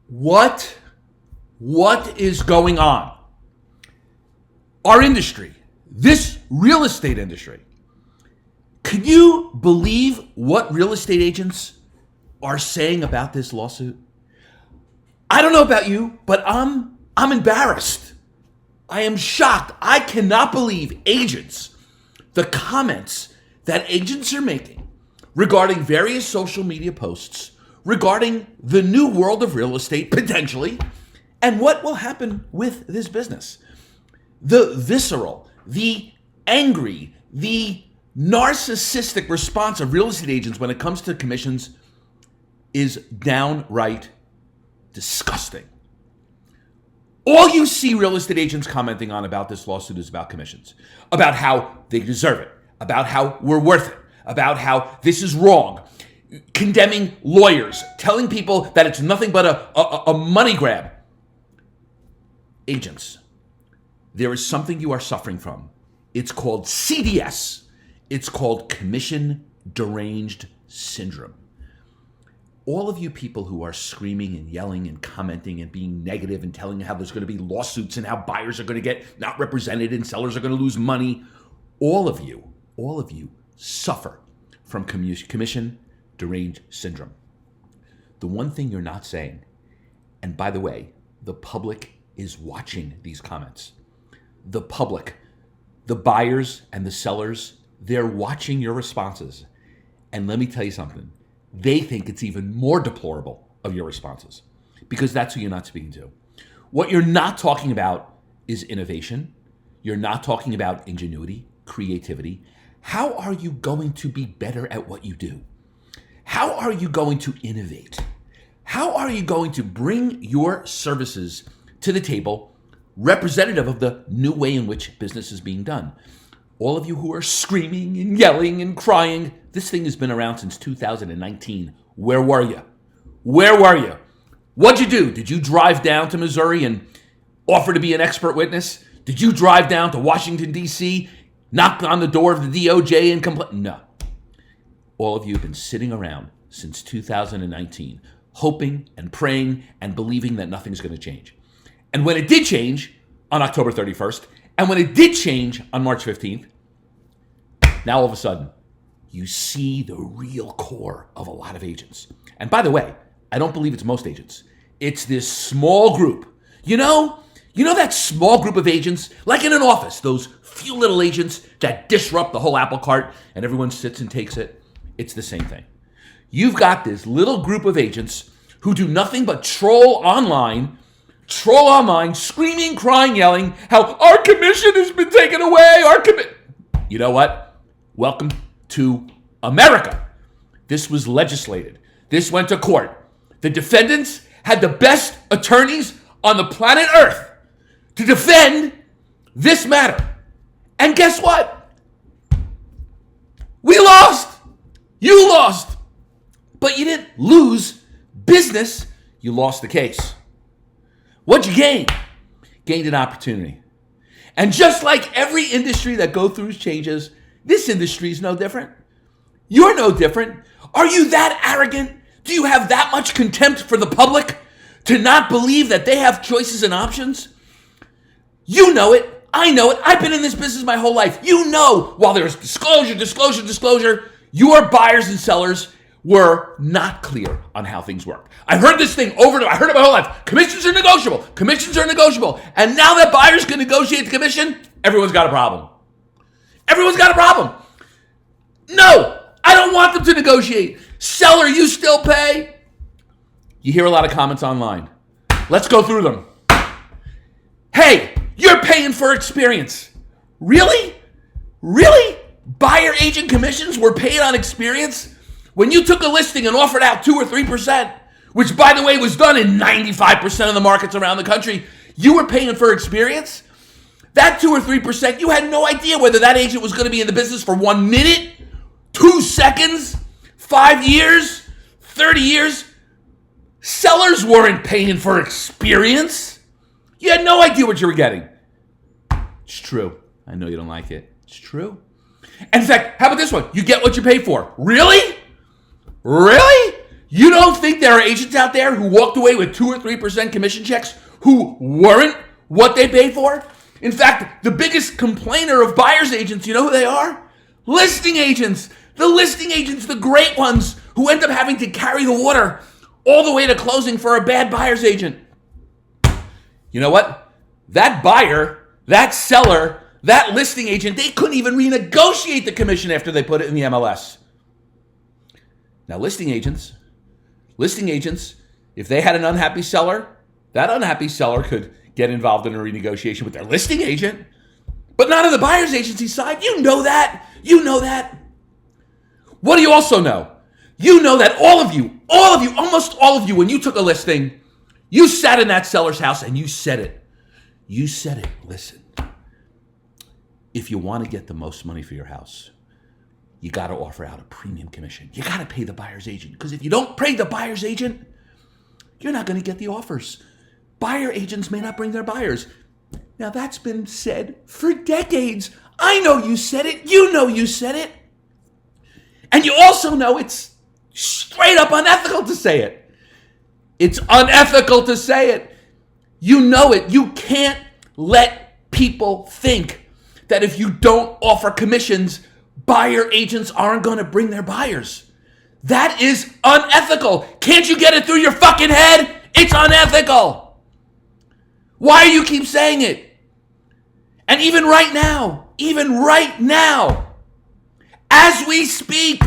What is going on? Our industry, this real estate industry. Can you believe what real estate agents are saying about this lawsuit? I don't know about you, but I'm embarrassed. I am shocked. I cannot believe the comments that agents are making regarding various social media posts, regarding the new world of real estate, potentially, and what will happen with this business. The visceral, the angry, the narcissistic response of real estate agents when it comes to commissions is downright disgusting. All you see real estate agents commenting on about this lawsuit is about commissions, about how they deserve it, about how we're worth it, about how this is wrong, condemning lawyers, telling people that it's nothing but a money grab. Agents, there is something you are suffering from. It's called CDS. It's called Commission Deranged Syndrome. All of you people who are screaming and yelling and commenting and being negative and telling how there's going to be lawsuits and how buyers are going to get not represented and sellers are going to lose money, all of you suffer from Commission Deranged Syndrome. The one thing you're not saying, and by the way, the public is watching these comments. The public, the buyers and the sellers, they're watching your responses. And let me tell you something. They think it's even more deplorable of your responses because that's who you're not speaking to. What you're not talking about is innovation. You're not talking about ingenuity, creativity. How are you going to be better at what you do? How are you going to innovate? How are you going to bring your services to the table representative of the new way in which business is being done? All of you who are screaming and yelling and crying, this thing has been around since 2019. Where were you? Where were you? What'd you do? Did you drive down to Missouri and offer to be an expert witness? Did you drive down to Washington, D.C., knock on the door of the DOJ and complain? No. All of you have been sitting around since 2019, hoping and praying and believing that nothing's going to change. And when it did change on October 31st, and when it did change on March 15th, now all of a sudden, you see the real core of a lot of agents. And by the way, I don't believe it's most agents. It's this small group. You know that small group of agents, like in an office, those few little agents that disrupt the whole apple cart and everyone sits and takes it? It's the same thing. You've got this little group of agents who do nothing but troll online, screaming, crying, yelling, how our commission has been taken away, You know what? Welcome to America. This was legislated. This went to court. The defendants had the best attorneys on the planet Earth to defend this matter. And guess what? We lost. You lost. But you didn't lose business. You lost the case. What'd you gain? Gained an opportunity. And just like every industry that goes through changes, this industry is no different. You're no different. Are you that arrogant? Do you have that much contempt for the public to not believe that they have choices and options? You know it. I know it. I've been in this business my whole life. You know, while there's disclosure, your buyers and sellers were not clear on how things work. I've heard this thing over and over. I heard it my whole life. Commissions are negotiable. Commissions are negotiable. And now that buyers can negotiate the commission, everyone's got a problem. Everyone's got a problem. No, I don't want them to negotiate. Seller, you still pay? You hear a lot of comments online. Let's go through them. Hey, you're paying for experience. Really? Really? Buyer agent commissions were paid on experience? When you took a listing and offered out 2 or 3%, which by the way was done in 95% of the markets around the country, you were paying for experience? That 2 or 3%, you had no idea whether that agent was going to be in the business for 1 minute, 2 seconds, 5 years, 30 years. Sellers weren't paying for experience. You had no idea what you were getting. It's true. I know you don't like it. It's true. And in fact, how about this one? You get what you pay for. Really? Really? You don't think there are agents out there who walked away with 2 or 3% commission checks who weren't what they paid for? In fact, the biggest complainer of buyer's agents, you know who they are? Listing agents. The listing agents, the great ones who end up having to carry the water all the way to closing for a bad buyer's agent. You know what? That buyer, that seller, that listing agent, they couldn't even renegotiate the commission after they put it in the MLS. Now, listing agents, if they had an unhappy seller, that unhappy seller could get involved in a renegotiation with their listing agent, but not on the buyer's agency side. You know that. You know that. What do you also know? You know that all of you, almost all of you, when you took a listing, you sat in that seller's house and you said it. You said it. Listen, if you want to get the most money for your house, you got to offer out a premium commission. You got to pay the buyer's agent, because if you don't pay the buyer's agent, you're not going to get the offers. Buyer agents may not bring their buyers. Now, that's been said for decades. I know you said it. You know you said it. And you also know it's straight up unethical to say it. It's unethical to say it. You know it. You can't let people think that if you don't offer commissions, buyer agents aren't going to bring their buyers. That is unethical. Can't you get it through your fucking head? It's unethical. Why do you keep saying it? And even right now, as we speak,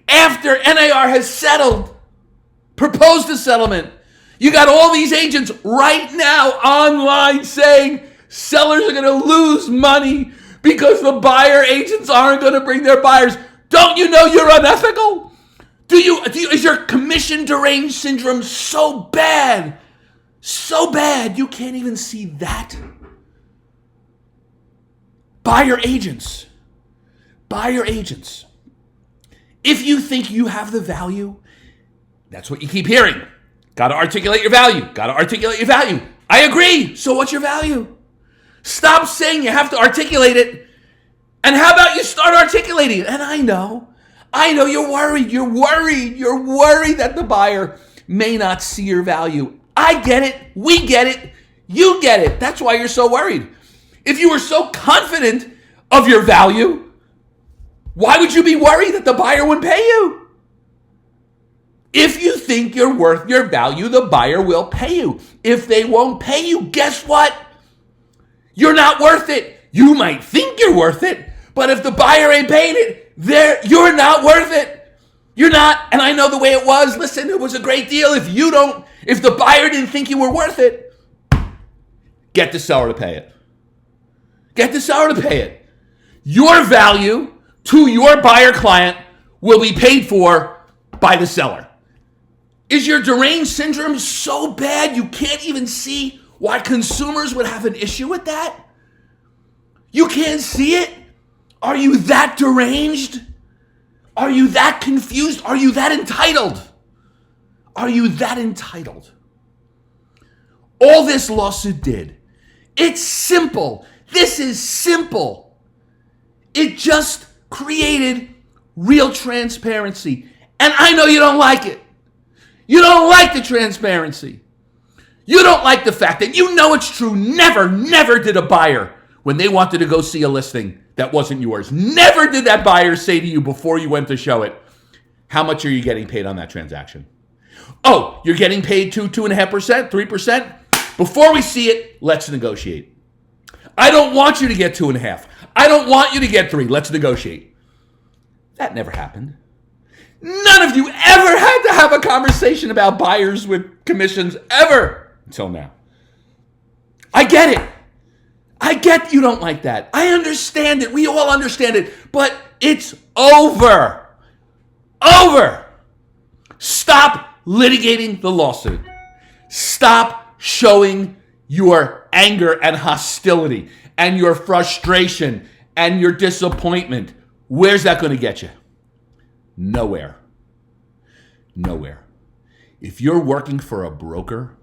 after NAR has settled, proposed a settlement, you got all these agents right now online saying sellers are going to lose money because the buyer agents aren't going to bring their buyers. Don't you know you're unethical? Is your commission deranged syndrome so bad you can't even see that? Buyer agents. If you think you have the value, that's what you keep hearing. Got to articulate your value. I agree. So what's your value? Stop saying you have to articulate it. And how about you start articulating it? And I know you're worried. You're worried that the buyer may not see your value. I get it. We get it. You get it. That's why you're so worried. If you were so confident of your value, why would you be worried that the buyer would pay you? If you think you're worth your value, the buyer will pay you. If they won't pay you, guess what? You're not worth it. You might think you're worth it, but if the buyer ain't paying it, you're not worth it. You're not. And I know the way it was. Listen, it was a great deal. If the buyer didn't think you were worth it, get the seller to pay it. Your value to your buyer client will be paid for by the seller. Is your deranged syndrome so bad you can't even see why consumers would have an issue with that? You can't see it? Are you that deranged? Are you that confused? Are you that entitled? All this lawsuit did, it's simple. This is simple. It just created real transparency. And I know you don't like it. You don't like the transparency. You don't like the fact that you know it's true. Never did a buyer, when they wanted to go see a listing that wasn't yours, never did that buyer say to you before you went to show it, how much are you getting paid on that transaction? Oh, you're getting paid 2.5%, 3%? Before we see it, let's negotiate. I don't want you to get 2.5. I don't want you to get 3. Let's negotiate. That never happened. None of you ever had to have a conversation about buyers with commissions ever until now. I get it. I get you don't like that. I understand it. We all understand it. But it's over. Stop litigating the lawsuit. Stop showing your anger and hostility and your frustration and your disappointment. Where's that going to get you? Nowhere. If you're working for a broker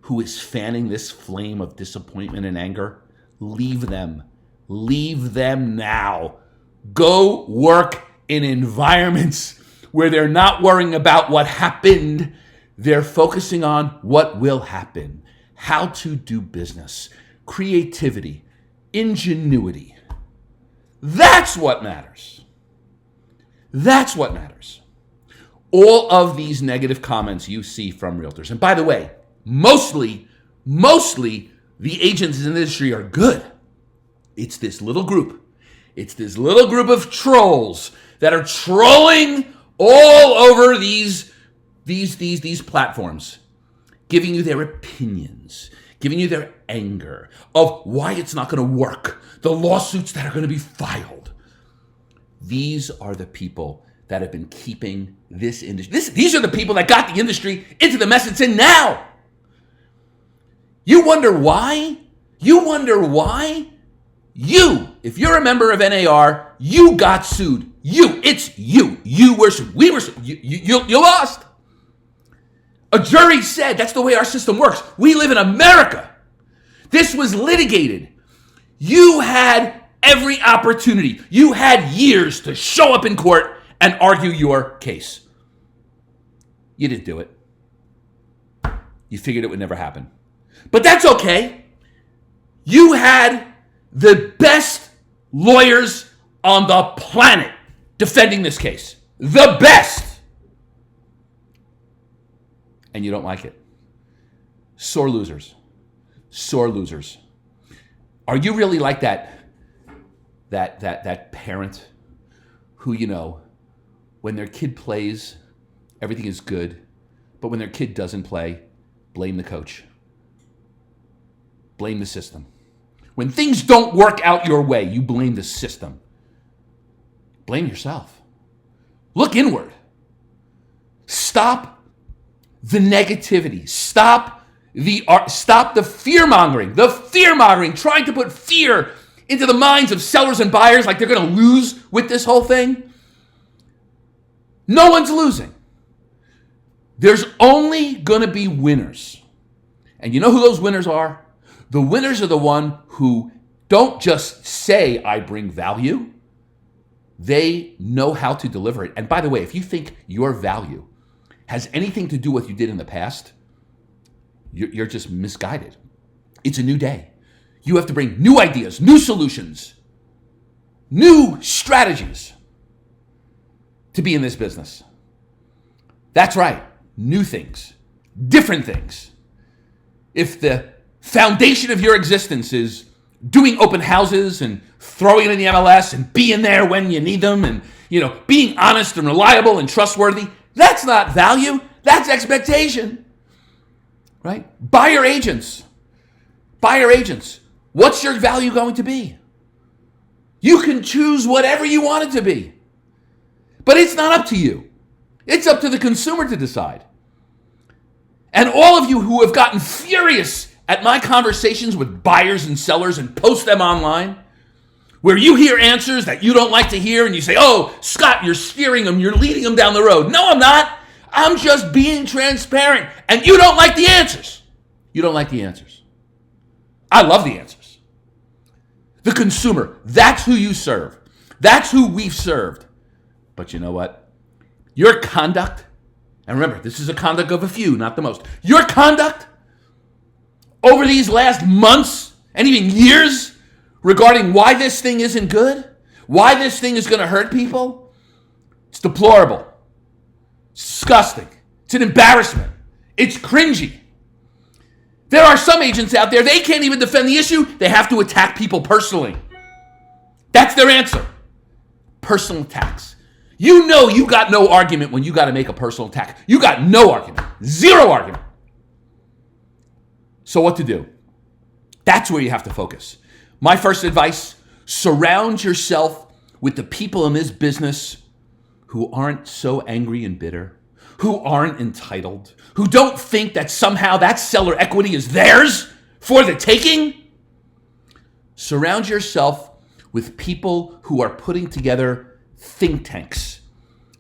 who is fanning this flame of disappointment and anger, leave them. Leave them now. Go work in environments where they're not worrying about what happened. They're focusing on what will happen, how to do business, creativity, ingenuity. That's what matters. That's what matters. All of these negative comments you see from realtors. And by the way, mostly the agents in the industry are good. It's this little group. It's this little group of trolls that are trolling all over these platforms, giving you their opinions, giving you their anger of why it's not going to work, the lawsuits that are going to be filed. These are the people that have been keeping this industry. These are the people that got the industry into the mess it's in now. You wonder why? If you're a member of NAR, you got sued. It's you. You were sued. We were sued. You lost. A jury said that's the way our system works. We live in America. This was litigated. You had every opportunity. You had years to show up in court and argue your case. You didn't do it. You figured it would never happen. But that's okay. You had the best lawyers on the planet defending this case. The best. And you don't like it. Sore losers. Sore losers. Are you really like that parent who, you know, when their kid plays, everything is good, but when their kid doesn't play, blame the coach. Blame the system. When things don't work out your way, you blame the system. Blame yourself. Look inward. Stop the negativity. Stop the fear-mongering. The fear-mongering, trying to put fear into the minds of sellers and buyers like they're going to lose with this whole thing. No one's losing. There's only going to be winners. And you know who those winners are? The winners are the one who don't just say, I bring value. They know how to deliver it. And by the way, if you think your value has anything to do with what you did in the past, you're just misguided. It's a new day. You have to bring new ideas, new solutions, new strategies to be in this business. That's right. New things, different things. If the foundation of your existence is doing open houses and throwing it in the MLS and being there when you need them and, you know, being honest and reliable and trustworthy, that's not value. That's expectation, right? Buyer agents. What's your value going to be? You can choose whatever you want it to be, but it's not up to you. It's up to the consumer to decide. And all of you who have gotten furious at my conversations with buyers and sellers and post them online, where you hear answers that you don't like to hear and you say, oh, Scott, you're steering them, you're leading them down the road. No, I'm not. I'm just being transparent. And you don't like the answers. You don't like the answers. I love the answers. The consumer, that's who you serve. That's who we've served. But you know what? Your conduct, and remember, this is a conduct of a few, not the most. Your conduct over these last months and even years regarding why this thing isn't good, why this thing is going to hurt people, it's deplorable. It's disgusting. It's an embarrassment. It's cringy. There are some agents out there, they can't even defend the issue. They have to attack people personally. That's their answer. Personal attacks. You know you got no argument when you got to make a personal attack. You got no argument. Zero argument. So what to do? That's where you have to focus. My first advice, surround yourself with the people in this business who aren't so angry and bitter, who aren't entitled, who don't think that somehow that seller equity is theirs for the taking. Surround yourself with people who are putting together think tanks,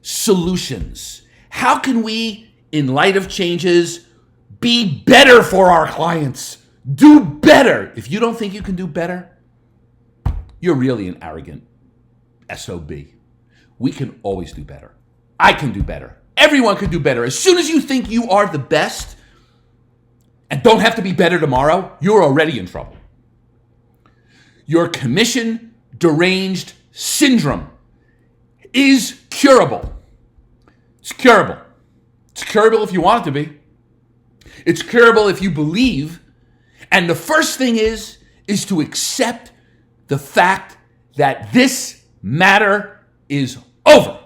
solutions. How can we, in light of changes, be better for our clients? Do better. If you don't think you can do better, you're really an arrogant SOB. We can always do better. I can do better. Everyone can do better. As soon as you think you are the best and don't have to be better tomorrow, you're already in trouble. Your commission deranged syndrome is curable. It's curable. It's curable if you want it to be. It's curable if you believe. And the first thing is to accept the fact that this matter is over.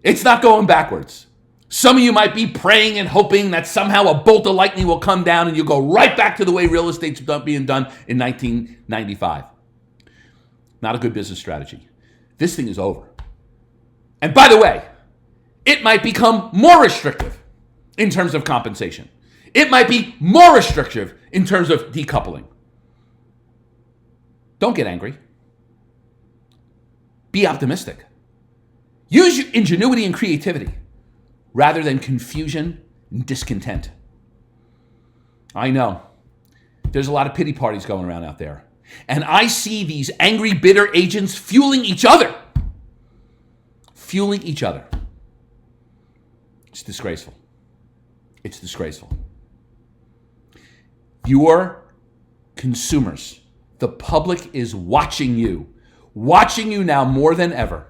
It's not going backwards. Some of you might be praying and hoping that somehow a bolt of lightning will come down and you'll go right back to the way real estate's being done in 1995. Not a good business strategy. This thing is over. And by the way, it might become more restrictive in terms of compensation. It might be more restrictive in terms of decoupling. Don't get angry. Be optimistic. Use your ingenuity and creativity rather than confusion and discontent. I know there's a lot of pity parties going around out there. And I see these angry, bitter agents fueling each other. Fueling each other. It's disgraceful. It's disgraceful. Your consumers, the public is watching you now more than ever.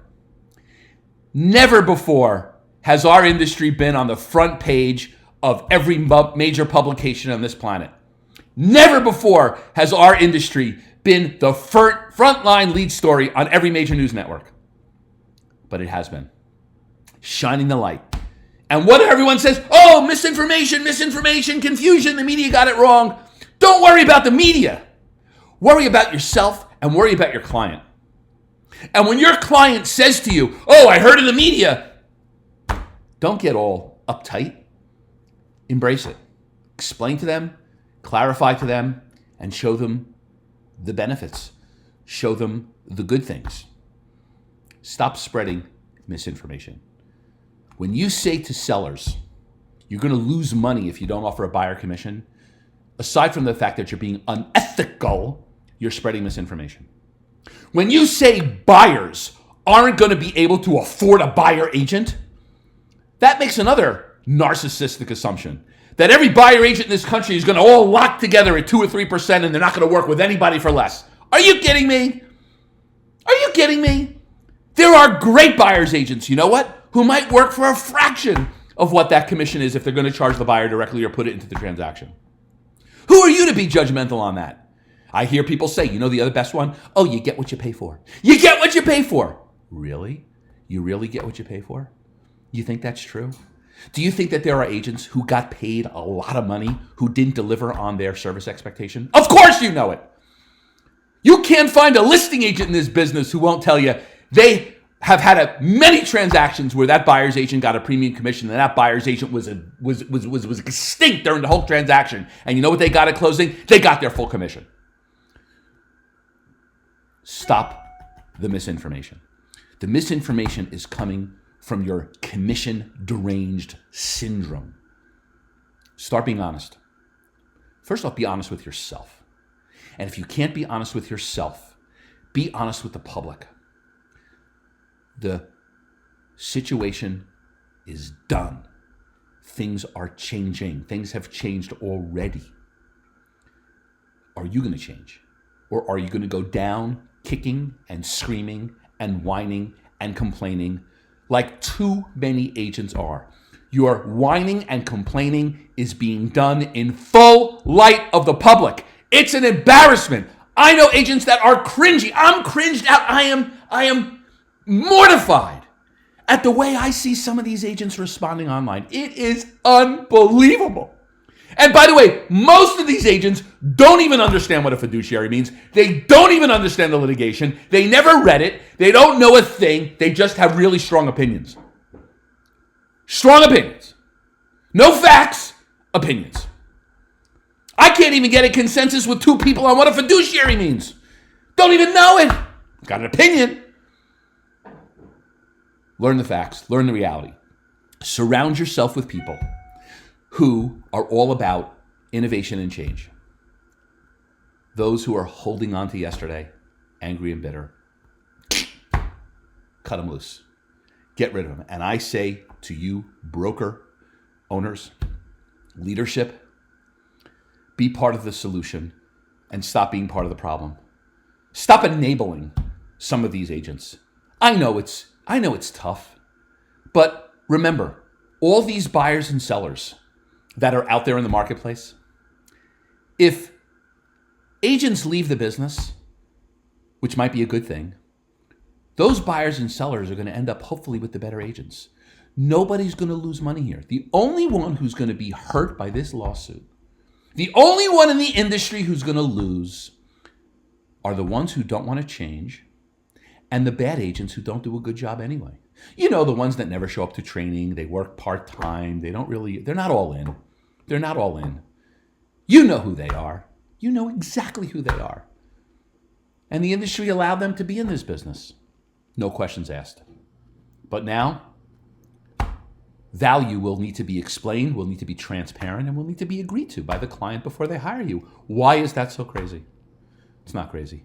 Never before has our industry been on the front page of every major publication on this planet. Never before has our industry been the frontline lead story on every major news network. But it has been. Shining the light. And what everyone says, oh, misinformation, confusion, the media got it wrong. Don't worry about the media. Worry about yourself and worry about your client. And when your client says to you, oh, I heard in the media, don't get all uptight. Embrace it. Explain to them, clarify to them, and show them the benefits. Show them the good things. Stop spreading misinformation. When you say to sellers, you're going to lose money if you don't offer a buyer commission, aside from the fact that you're being unethical, you're spreading misinformation. When you say buyers aren't going to be able to afford a buyer agent, that makes another narcissistic assumption that every buyer agent in this country is going to all lock together at 2 or 3% and they're not going to work with anybody for less. Are you kidding me? Are you kidding me? There are great buyer's agents, you know what, who might work for a fraction of what that commission is if they're going to charge the buyer directly or put it into the transaction. Who are you to be judgmental on that? I hear people say, you know the other best one? Oh, you get what you pay for. You get what you pay for. Really? You really get what you pay for? You think that's true? Do you think that there are agents who got paid a lot of money who didn't deliver on their service expectation? Of course you know it. You can't find a listing agent in this business who won't tell you they have had many transactions where that buyer's agent got a premium commission and that buyer's agent was extinct during the whole transaction. And you know what they got at closing? They got their full commission. Stop the misinformation. The misinformation is coming from your commission deranged syndrome. Start being honest. First off, be honest with yourself. And if you can't be honest with yourself, be honest with the public. The situation is done. Things are changing. Things have changed already. Are you going to change? Or are you going to go down kicking and screaming and whining and complaining like too many agents are? Your whining and complaining is being done in full light of the public. It's an embarrassment. I know agents that are cringy. I'm cringed out. I am mortified at the way I see some of these agents responding online. It is unbelievable. And by the way, most of these agents don't even understand what a fiduciary means. They don't even understand the litigation. They never read it. They don't know a thing. They just have really strong opinions. Strong opinions. No facts, opinions. I can't even get a consensus with 2 people on what a fiduciary means. Don't even know it. Got an opinion. Learn the facts. Learn the reality. Surround yourself with people who are all about innovation and change. Those who are holding on to yesterday, angry and bitter, cut them loose. Get rid of them. And I say to you, broker owners, leadership, be part of the solution and stop being part of the problem. Stop enabling some of these agents. I know it's tough, but remember, all these buyers and sellers that are out there in the marketplace, if agents leave the business, which might be a good thing, those buyers and sellers are going to end up hopefully with the better agents. Nobody's going to lose money here. The only one who's going to be hurt by this lawsuit, the only one in the industry who's going to lose, are the ones who don't want to change and the bad agents who don't do a good job anyway. You know, the ones that never show up to training, they work part-time, they're not all in. They're not all in. You know who they are. You know exactly who they are. And the industry allowed them to be in this business. No questions asked. But now, value will need to be explained, will need to be transparent, and will need to be agreed to by the client before they hire you. Why is that so crazy? It's not crazy.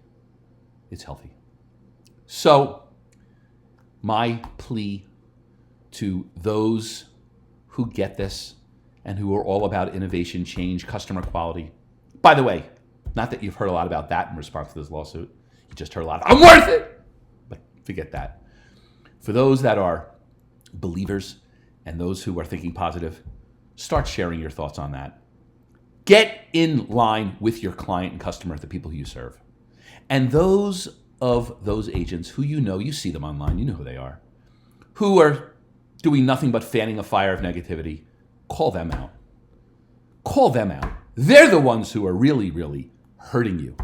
It's healthy. So, my plea to those who get this and who are all about innovation, change, customer quality. By the way, not that you've heard a lot about that in response to this lawsuit. You just heard a lot of, I'm worth it! But forget that. For those that are believers and those who are thinking positive, start sharing your thoughts on that. Get in line with your client and customer, the people who you serve. And those of those agents who you see them online, you know who they are, who are doing nothing but fanning a fire of negativity, call them out. Call them out. They're the ones who are really, really hurting you.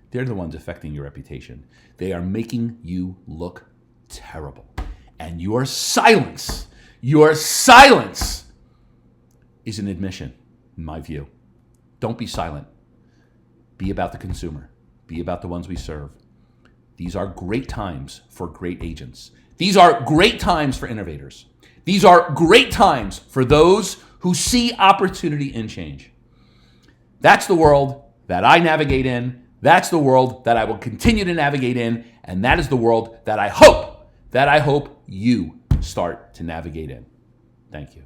They're the ones affecting your reputation. They are making you look terrible. And your silence is an admission, in my view. Don't be silent. Be about the consumer. Be about the ones we serve. These are great times for great agents. These are great times for innovators. These are great times for those who see opportunity and change. That's the world that I navigate in. That's the world that I will continue to navigate in. And that is the world that I hope you start to navigate in. Thank you.